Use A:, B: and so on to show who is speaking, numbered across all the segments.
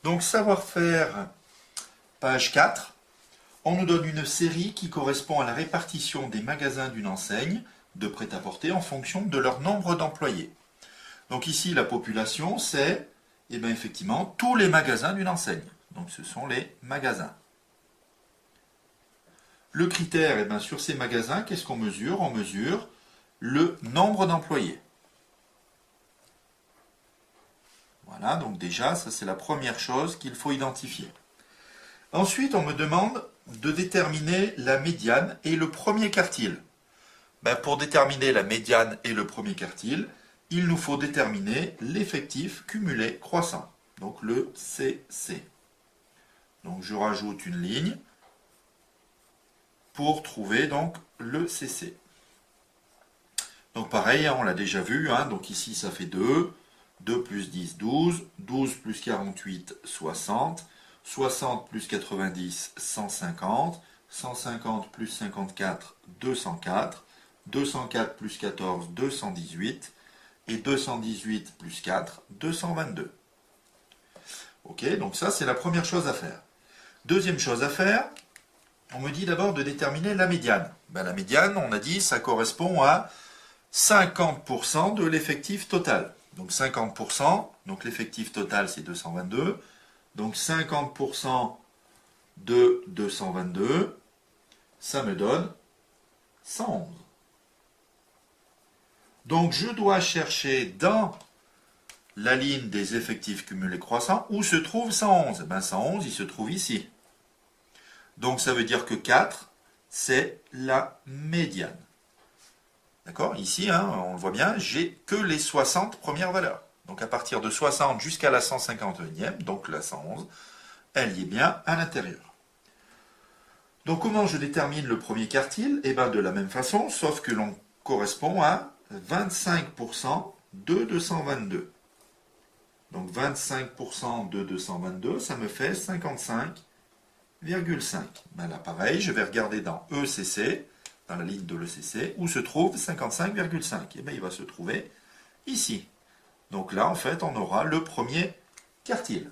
A: Donc savoir-faire, page 4, on nous donne une série qui correspond à la répartition des magasins d'une enseigne de prêt-à-porter en fonction de leur nombre d'employés. Donc ici, la population, c'est effectivement tous les magasins d'une enseigne. Donc ce sont les magasins. Le critère, sur ces magasins, qu'est-ce qu'on mesure? On mesure le nombre d'employés. Voilà, donc déjà, ça c'est la première chose qu'il faut identifier. Ensuite, on me demande de déterminer la médiane et le premier quartile. Pour déterminer la médiane et le premier quartile, il nous faut déterminer l'effectif cumulé croissant, donc le CC. Donc je rajoute une ligne pour trouver donc le CC. Donc pareil, on l'a déjà vu, donc ici ça fait 2, 2 plus 10, 12, 12 plus 48, 60, 60 plus 90, 150, 150 plus 54, 204, 204 plus 14, 218, et 218 plus 4, 222. Ok, donc ça c'est la première chose à faire. Deuxième chose à faire, on me dit d'abord de déterminer la médiane. La médiane, on a dit, ça correspond à 50% de l'effectif total. Donc 50%, donc l'effectif total c'est 222. Donc 50% de 222, ça me donne 111. Donc je dois chercher dans la ligne des effectifs cumulés croissants où se trouve 111. 111, il se trouve ici. Donc ça veut dire que 4, c'est la médiane. D'accord? Ici, on le voit bien, j'ai que les 60 premières valeurs. Donc à partir de 60 jusqu'à la 151e, donc la 111, elle y est bien à l'intérieur. Donc comment je détermine le premier quartile? De la même façon, sauf que l'on correspond à 25% de 222. Donc 25% de 222, ça me fait 55,5. Là pareil, je vais regarder dans ECC, dans la ligne de l'ECC, où se trouve 55,5. Il va se trouver ici. Donc là, en fait, on aura le premier quartile.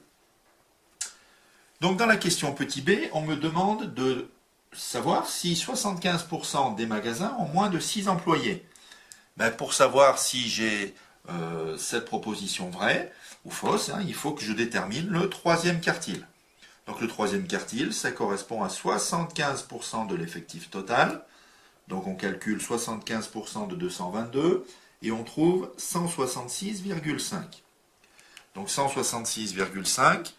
A: Donc dans la question petit b, on me demande de savoir si 75% des magasins ont moins de 6 employés. Pour savoir si j'ai cette proposition vraie ou fausse, il faut que je détermine le troisième quartile. Donc le troisième quartile, ça correspond à 75% de l'effectif total. Donc on calcule 75% de 222 et on trouve 166,5. Donc 166,5,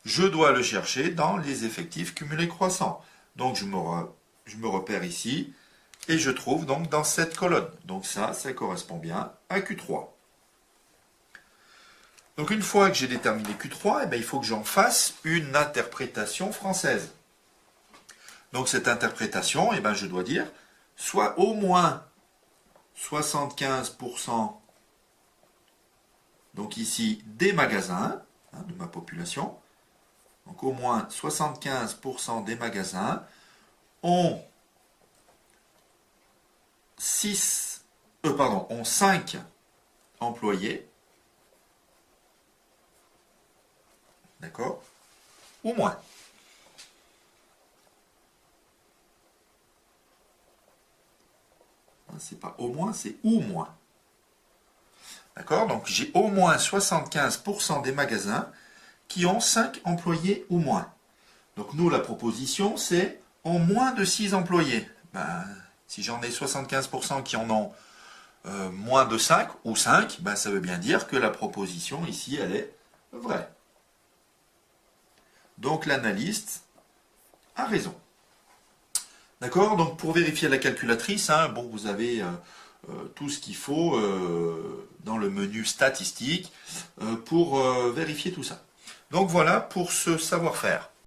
A: je dois le chercher dans les effectifs cumulés croissants. Donc je me repère ici. Et je trouve donc dans cette colonne. Donc ça correspond bien à Q3. Donc une fois que j'ai déterminé Q3, il faut que j'en fasse une interprétation française. Donc cette interprétation, je dois dire soit au moins 75%, donc ici des magasins, de ma population, donc au moins 75% des magasins ont 5 employés, d'accord, ou moins. C'est pas au moins, c'est ou moins. D'accord, donc j'ai au moins 75% des magasins qui ont 5 employés ou moins. Donc nous, la proposition, c'est en moins de 6 employés. Si j'en ai 75% qui en ont moins de 5 ou 5, ça veut bien dire que la proposition ici, elle est vraie. Donc l'analyste a raison. D'accord? Donc pour vérifier la calculatrice, vous avez tout ce qu'il faut dans le menu statistique pour vérifier tout ça. Donc voilà pour ce savoir-faire.